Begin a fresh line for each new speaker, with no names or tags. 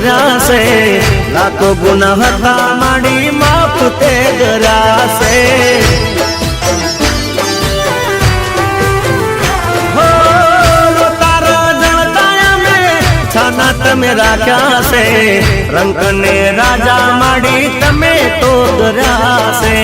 કર્યા છે, લાખો ગુના હતા માડી માફ તે કર્યા છે। છાના તમે રાખ્યા છે, રંગ ને રાજા માડી તમે તો કર્યા છે।